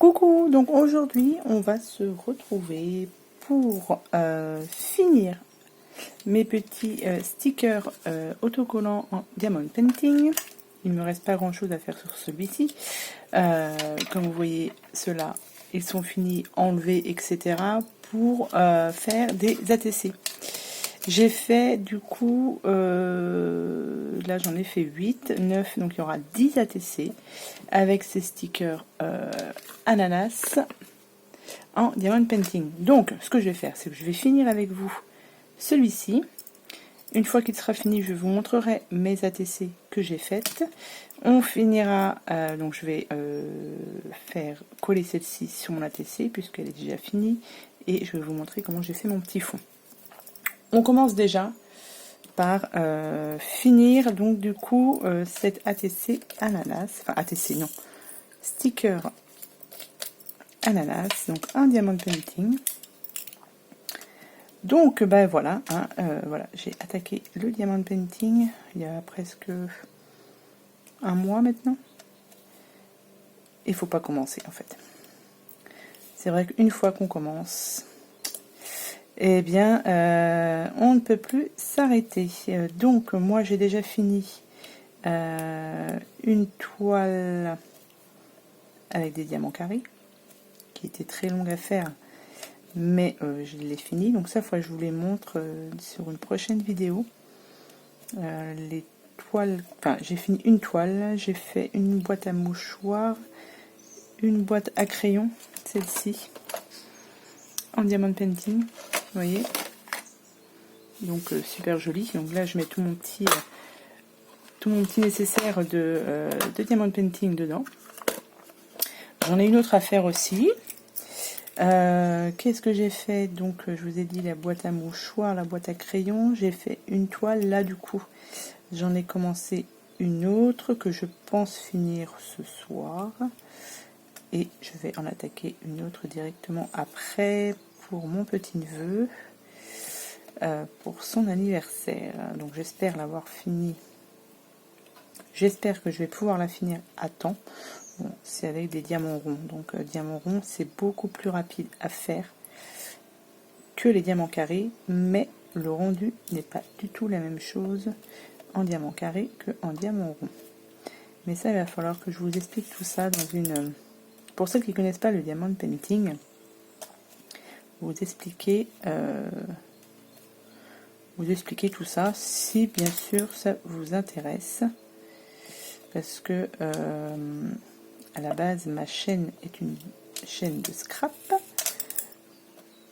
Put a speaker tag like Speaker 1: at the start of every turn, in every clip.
Speaker 1: Coucou, donc aujourd'hui on va se retrouver pour finir mes petits stickers autocollants en diamond painting. Il ne me reste pas grand chose à faire sur celui-ci. Comme vous voyez, ceux-là, ils sont finis, enlevés, etc. pour faire des ATC. J'ai fait du coup, là j'en ai fait 8, 9, donc il y aura 10 ATC avec ces stickers ananas en diamond painting. Donc ce que je vais faire, c'est que je vais finir avec vous celui-ci. Une fois qu'il sera fini, je vous montrerai mes ATC que j'ai faites. On finira, donc je vais faire coller celle-ci sur mon ATC puisqu'elle est déjà finie et je vais vous montrer comment j'ai fait mon petit fond. On commence déjà par finir donc du coup cette ATC ananas, enfin ATC non, sticker ananas, donc un diamond painting. Donc ben voilà, hein, voilà, j'ai attaqué le diamond painting il y a presque un mois maintenant. Il faut pas commencer en fait. C'est vrai qu'une fois qu'on commence, eh bien, on ne peut plus s'arrêter. Donc, moi, j'ai déjà fini une toile avec des diamants carrés, qui était très longue à faire, mais je l'ai fini. Donc ça, je vous les montre sur une prochaine vidéo. Les toiles, enfin, j'ai fini une toile, j'ai fait une boîte à mouchoirs, une boîte à crayons, celle-ci, en diamond painting. Vous voyez, donc super joli. Donc là je mets tout mon petit nécessaire de diamond painting dedans. J'en ai une autre à faire aussi. Qu'est-ce que j'ai fait? Donc je vous ai dit la boîte à mouchoirs, la boîte à crayons. J'ai fait une toile là, du coup j'en ai commencé une autre que je pense finir ce soir et je vais en attaquer une autre directement après pour mon petit neveu. Pour son anniversaire. Donc j'espère l'avoir fini. J'espère que je vais pouvoir la finir à temps. Bon, c'est avec des diamants ronds. Donc diamants ronds, c'est beaucoup plus rapide à faire que les diamants carrés, mais le rendu n'est pas du tout la même chose en diamant carré que en diamant rond. Mais ça, il va falloir que je vous explique tout ça dans une... Pour ceux qui ne connaissent pas le diamond painting, vous expliquer tout ça, si bien sûr ça vous intéresse, parce que à la base ma chaîne est une chaîne de scrap,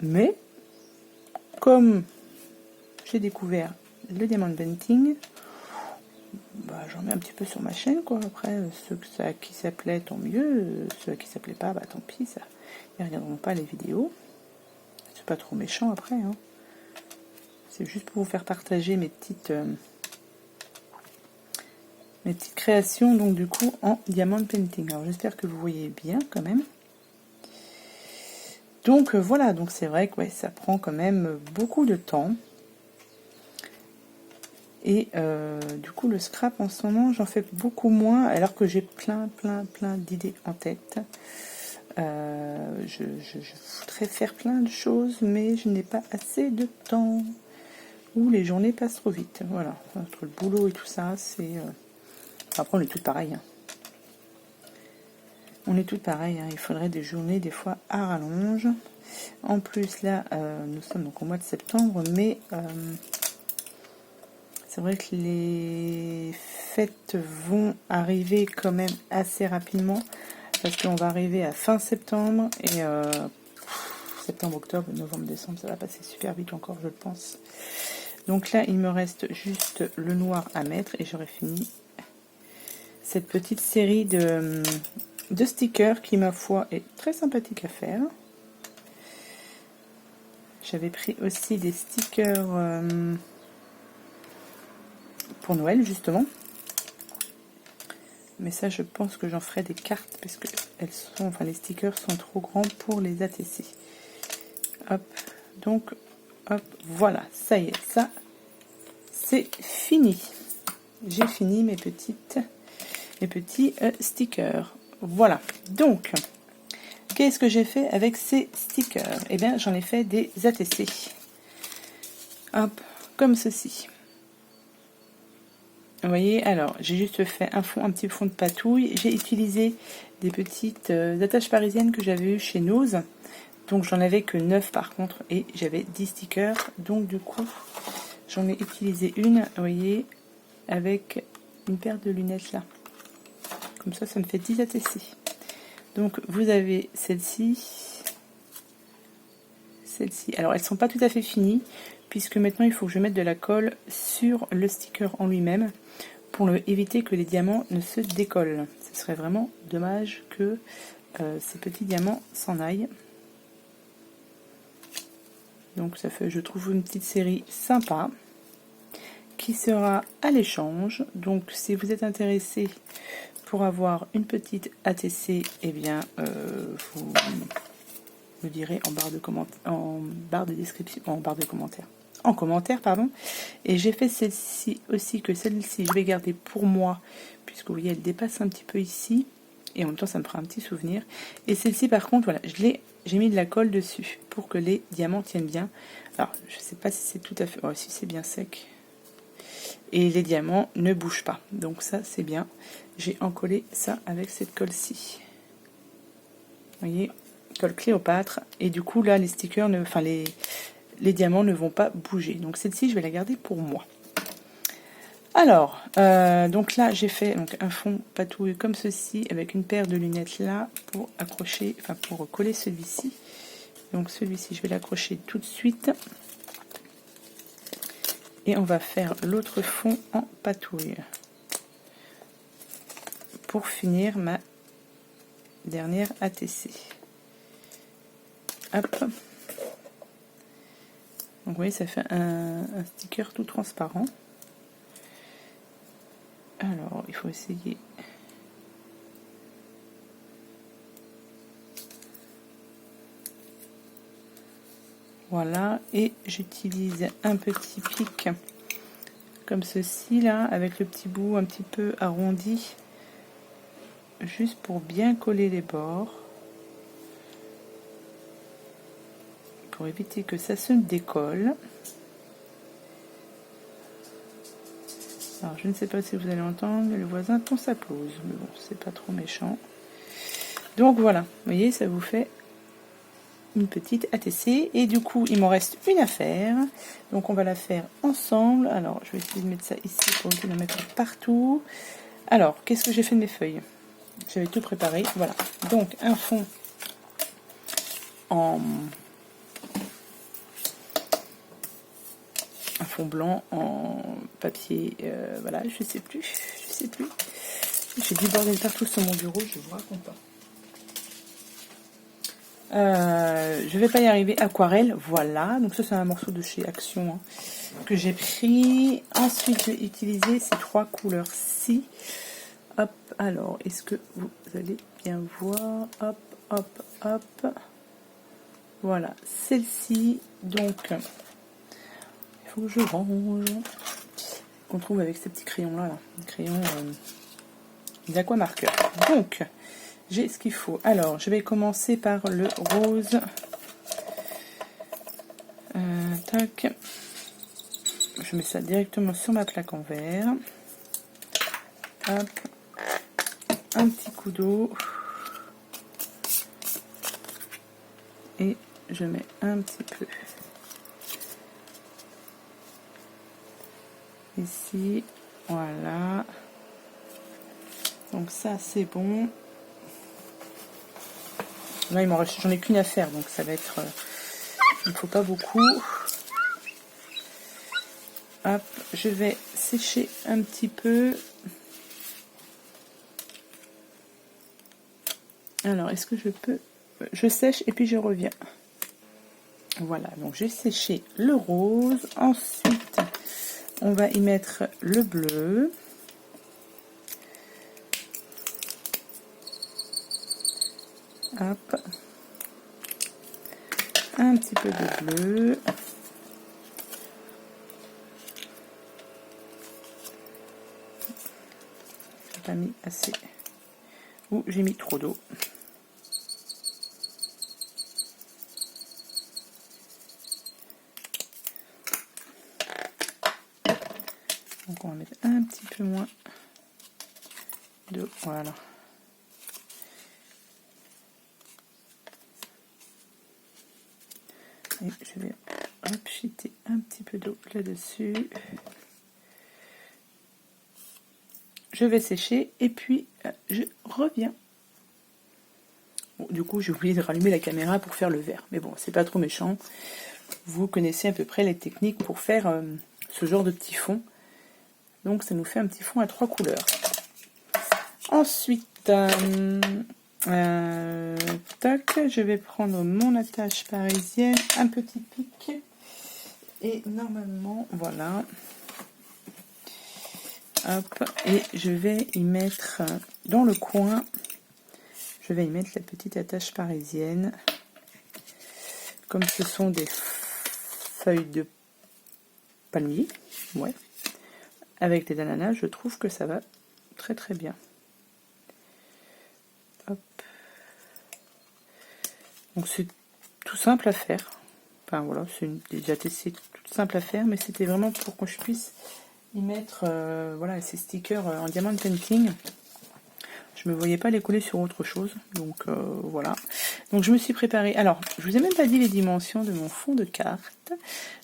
Speaker 1: mais comme j'ai découvert le diamond painting, bah, j'en mets un petit peu sur ma chaîne, quoi. Après, ceux qui s'appelaient, tant mieux, ceux qui s'appelaient pas, bah tant pis, ça, ils ne regarderont pas les vidéos. C'est pas trop méchant après, hein. C'est juste pour vous faire partager mes petites créations, donc du coup en diamond painting. Alors j'espère que vous voyez bien quand même. Donc voilà, donc c'est vrai que ouais, ça prend quand même beaucoup de temps. Et du coup le scrap en ce moment j'en fais beaucoup moins, alors que j'ai plein d'idées en tête. Je voudrais faire plein de choses, mais je n'ai pas assez de temps. Où les journées passent trop vite. Voilà, entre le boulot et tout ça, c'est... Après, on est toutes pareilles. Hein. On est toutes pareilles. Hein. Il faudrait des journées, des fois, à rallonge. En plus, là, nous sommes donc au mois de septembre, mais c'est vrai que les fêtes vont arriver quand même assez rapidement, parce qu'on va arriver à fin septembre, et septembre, octobre, novembre, décembre, ça va passer super vite encore, je le pense. Donc là, il me reste juste le noir à mettre et j'aurai fini cette petite série de stickers qui, ma foi, est très sympathique à faire. J'avais pris aussi des stickers pour Noël, justement. Mais ça, je pense que j'en ferai des cartes parce que les stickers sont trop grands pour les ATC. Hop, donc... Hop, voilà, ça y est, ça, c'est fini. J'ai fini mes petits stickers. Voilà, donc, Qu'est-ce que j'ai fait avec ces stickers? Eh bien, j'en ai fait des ATC. Hop, comme ceci. Vous voyez, alors, j'ai juste fait un petit fond de patouille. J'ai utilisé des petites attaches parisiennes que j'avais eues chez Nose. Donc, j'en avais que 9 par contre, et j'avais 10 stickers. Donc, du coup, j'en ai utilisé une, vous voyez, avec une paire de lunettes là. Comme ça me fait 10 ATC. Donc, vous avez celle-ci. Celle-ci. Alors, elles sont pas tout à fait finies, puisque maintenant, il faut que je mette de la colle sur le sticker en lui-même, pour éviter que les diamants ne se décollent. Ce serait vraiment dommage que ces petits diamants s'en aillent. Donc ça fait, je trouve, une petite série sympa qui sera à l'échange. Donc si vous êtes intéressé pour avoir une petite ATC, eh bien vous me direz en barre de description, en barre de commentaires. En commentaire, pardon. Et j'ai fait celle-ci aussi, que celle-ci je vais garder pour moi, puisque vous voyez elle dépasse un petit peu ici, et en même temps ça me fera un petit souvenir. Et celle-ci par contre, voilà, j'ai mis de la colle dessus pour que les diamants tiennent bien. Alors je sais pas si c'est tout à fait, oh, si c'est bien sec, et les diamants ne bougent pas, donc ça c'est bien. J'ai encollé ça avec cette colle-ci, vous voyez, colle Cléopâtre, et du coup là les stickers, les diamants ne vont pas bouger. Donc celle-ci, je vais la garder pour moi. Alors, donc là, j'ai fait donc, un fond patouille comme ceci, avec une paire de lunettes là, pour accrocher, enfin pour coller celui-ci. Donc celui-ci, je vais l'accrocher tout de suite. Et on va faire l'autre fond en patouille. Pour finir ma dernière ATC. Hop. Donc vous voyez, ça fait un sticker tout transparent. Alors, il faut essayer. Voilà, et j'utilise un petit pic comme ceci là, avec le petit bout un petit peu arrondi, juste pour bien coller les bords, pour éviter que ça se décolle. Alors je ne sais pas si vous allez entendre, mais le voisin tond sa pelouse, mais bon, c'est pas trop méchant. Donc voilà, vous voyez, ça vous fait une petite ATC, et du coup il m'en reste une à faire, donc on va la faire ensemble. Alors je vais essayer de mettre ça ici pour éviter de mettre partout. Alors qu'est-ce que j'ai fait de mes feuilles? J'avais tout préparé, voilà, donc un fond blanc en papier, voilà, je sais plus, j'ai du bordel partout sur mon bureau, je vous raconte pas. Je vais pas y arriver. Aquarelle, voilà. Donc ça c'est un morceau de chez Action, hein, que j'ai pris. Ensuite j'ai utilisé ces trois couleurs-ci. Hop, alors est-ce que vous allez bien voir? Hop, hop, hop. Voilà, celle-ci. Donc il faut que je range. Qu'on trouve avec ces petits crayons là, crayons d'aquamarqueur. Donc j'ai ce qu'il faut. Alors, je vais commencer par le rose. Tac. Je mets ça directement sur ma plaque en verre. Hop. Un petit coup d'eau. Et je mets un petit peu ici. Voilà. Donc ça, c'est bon. Là, j'en ai qu'une à faire, donc ça va être... il ne faut pas beaucoup. Hop, je vais sécher un petit peu. Alors, est-ce que je peux... Je sèche et puis je reviens. Voilà, donc j'ai séché le rose. Ensuite, on va y mettre le bleu. Hop. Un petit peu de bleu. J'ai pas mis assez. Ou j'ai mis trop d'eau. Donc on va mettre un petit peu moins d'eau, voilà. Et je vais repchiter un petit peu d'eau là-dessus. Je vais sécher et puis je reviens. Bon, du coup, j'ai oublié de rallumer la caméra pour faire le vert. Mais bon, c'est pas trop méchant. Vous connaissez à peu près les techniques pour faire ce genre de petit fond. Donc, ça nous fait un petit fond à 3 couleurs. Ensuite, tac, je vais prendre mon attache parisienne, un petit pic. Et normalement, voilà. Hop, et je vais y mettre dans le coin, je vais y mettre la petite attache parisienne. Comme ce sont des feuilles de palmier, ouais, avec les ananas, je trouve que ça va très très bien. Hop. Donc c'est tout simple à faire. Enfin voilà, c'est déjà testé tout simple à faire, mais c'était vraiment pour que je puisse y mettre voilà, ces stickers en diamond painting. Je me voyais pas les coller sur autre chose, donc voilà. Donc je me suis préparée. Alors, je vous ai même pas dit les dimensions de mon fond de carte.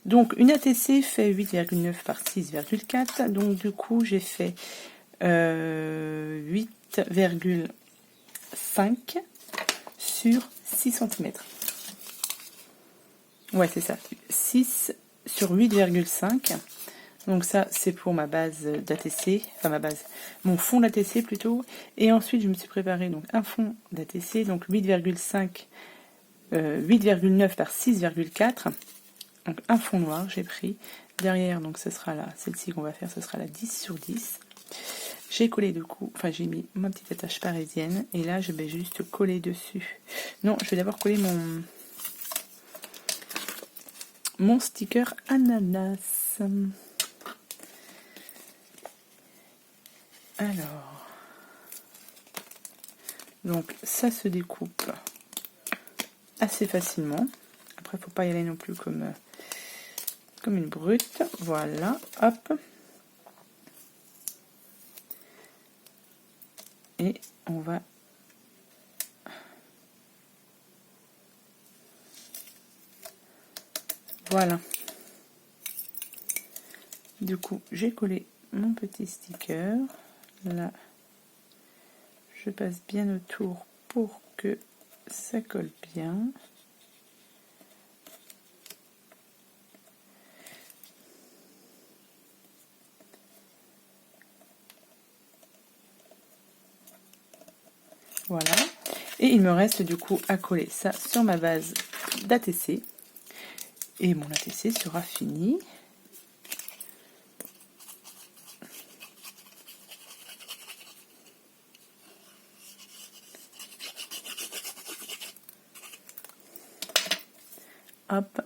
Speaker 1: Donc une ATC fait 8,9 par 6,4. Donc du coup j'ai fait 8,5 sur 6 cm. Ouais, c'est ça. 6 sur 8,5. Donc ça, c'est pour ma base d'ATC, enfin ma base, mon fond d'ATC plutôt. Et ensuite, je me suis préparé donc un fond d'ATC, donc 8,5, 8,9 par 6,4. Donc un fond noir, j'ai pris. Derrière, donc ce sera là, celle-ci qu'on va faire, ce sera la 10 sur 10. J'ai collé du coup, enfin j'ai mis ma petite attache parisienne. Et là, je vais juste coller dessus. Non, je vais d'abord coller mon sticker ananas. Alors, donc ça se découpe assez facilement. Après, faut pas y aller non plus comme une brute. Voilà, hop. Et on va voilà. Du coup, j'ai collé mon petit sticker. Là, je passe bien autour pour que ça colle bien. Voilà. Et il me reste du coup à coller ça sur ma base d'ATC. Et mon ATC sera fini. Hop.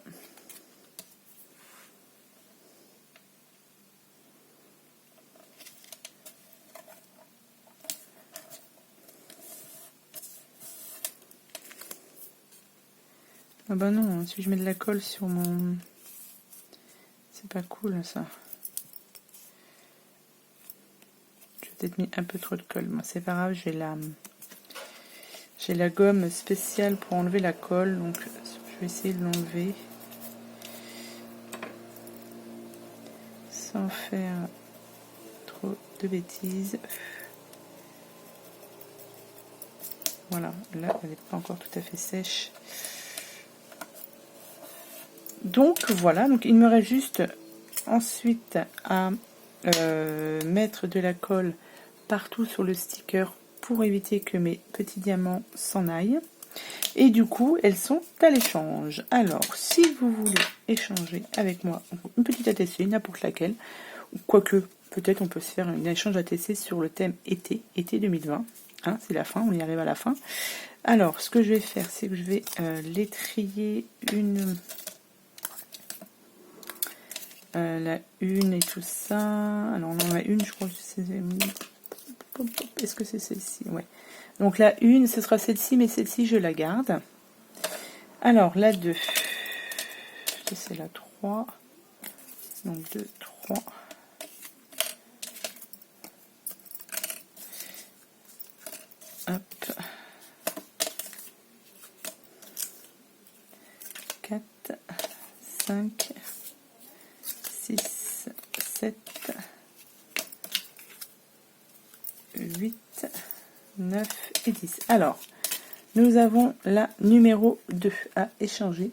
Speaker 1: Ah bah non, si je mets de la colle sur mon... C'est pas cool ça. J'ai peut-être mis un peu trop de colle. Moi, c'est pas grave, j'ai la gomme spéciale pour enlever la colle, donc je vais essayer de l'enlever sans faire trop de bêtises. Voilà, là elle n'est pas encore tout à fait sèche. Donc voilà, donc il me reste juste ensuite à mettre de la colle partout sur le sticker pour éviter que mes petits diamants s'en aillent. Et du coup, elles sont à l'échange. Alors, si vous voulez échanger avec moi une petite ATC, n'importe laquelle, quoique peut-être on peut se faire un échange ATC sur le thème été 2020. Hein, c'est la fin, on y arrive à la fin. Alors, ce que je vais faire, c'est que je vais l'étrier la une et tout ça. Alors, on en a une, je crois que c'est... Est-ce que c'est celle-ci? Ouais. Donc la une, ce sera celle-ci, mais celle-ci, je la garde. Alors, la 2. C'est la 3. Donc 2, 3. 5, 6, 7, 8, 9 et 10. Alors, nous avons la numéro 2 à échanger.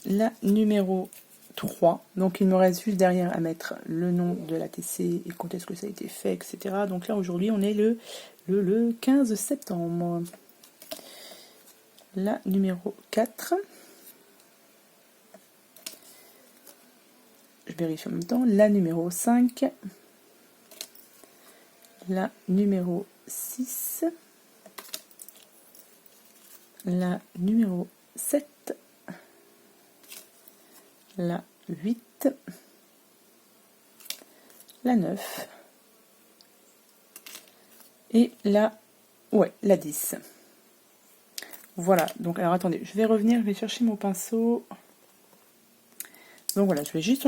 Speaker 1: La numéro 3. Donc, il me reste juste derrière à mettre le nom de l'ATC et quand est-ce que ça a été fait, etc. Donc là, aujourd'hui, on est le 15 septembre. La numéro 4. Je vérifie en même temps. La numéro 5. La numéro 6. La numéro 7. La 8, la 9 et la 10. Voilà, donc alors attendez, je vais revenir, je vais chercher mon pinceau. Donc voilà, je vais juste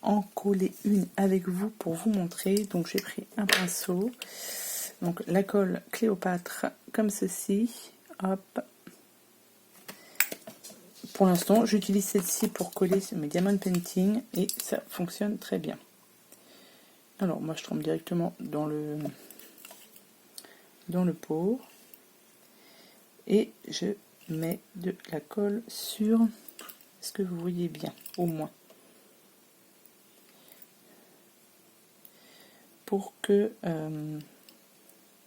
Speaker 1: en coller une avec vous pour vous montrer. Donc j'ai pris un pinceau, donc la colle Cléopâtre comme ceci, hop. Pour l'instant, j'utilise celle-ci pour coller mes Diamond Painting et ça fonctionne très bien. Alors, moi, je trempe directement dans le pot et je mets de la colle sur. Est-ce que vous voyez bien, au moins, pour que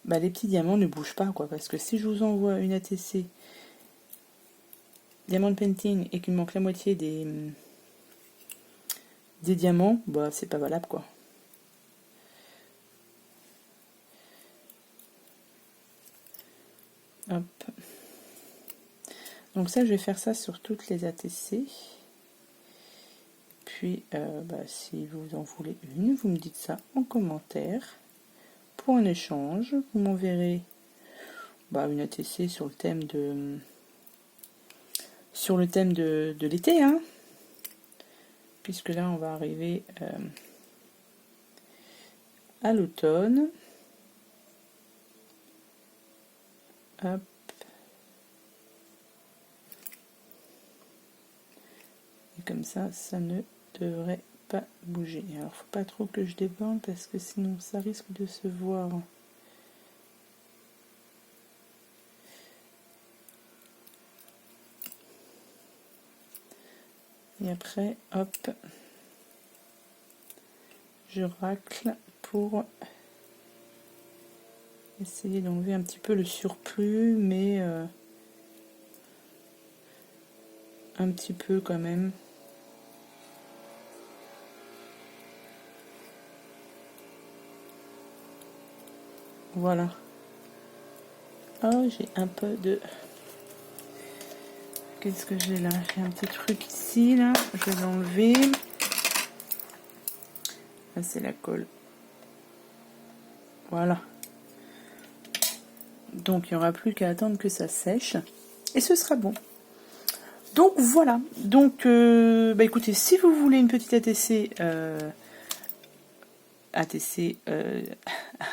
Speaker 1: les petits diamants ne bougent pas, quoi. Parce que si je vous envoie une ATC Diamond Painting et qu'il me manque la moitié des diamants, c'est pas valable, quoi. Hop. Donc ça, je vais faire ça sur toutes les ATC. Puis, si vous en voulez une, vous me dites ça en commentaire. Pour un échange, vous m'enverrez une ATC sur le thème de l'été, hein, puisque là on va arriver à l'automne. Hop. Et comme ça, ça ne devrait pas bouger. Alors, faut pas trop que je déborde parce que sinon ça risque de se voir. Et après, hop, je racle pour essayer d'enlever un petit peu le surplus, mais un petit peu quand même. Voilà. Oh, j'ai un peu de... Qu'est-ce que j'ai là? J'ai un petit truc ici, là. Je vais l'enlever. Là, c'est la colle. Voilà. Donc, il n'y aura plus qu'à attendre que ça sèche. Et ce sera bon. Donc, voilà. Donc, écoutez, si vous voulez une petite ATC...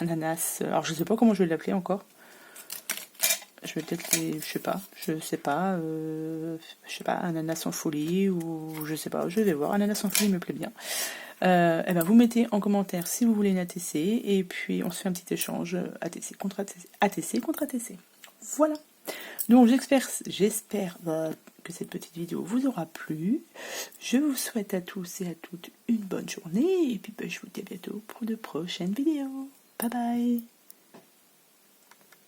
Speaker 1: ananas... Alors, je ne sais pas comment je vais l'appeler encore. Je vais peut-être je sais pas, ananas en folie, ou je sais pas, je vais voir, ananas en folie me plaît bien. Vous mettez en commentaire si vous voulez une ATC, et puis on se fait un petit échange ATC contre ATC, ATC contre ATC. Voilà. Donc j'espère que cette petite vidéo vous aura plu. Je vous souhaite à tous et à toutes une bonne journée, et puis je vous dis à bientôt pour de prochaines vidéos. Bye bye.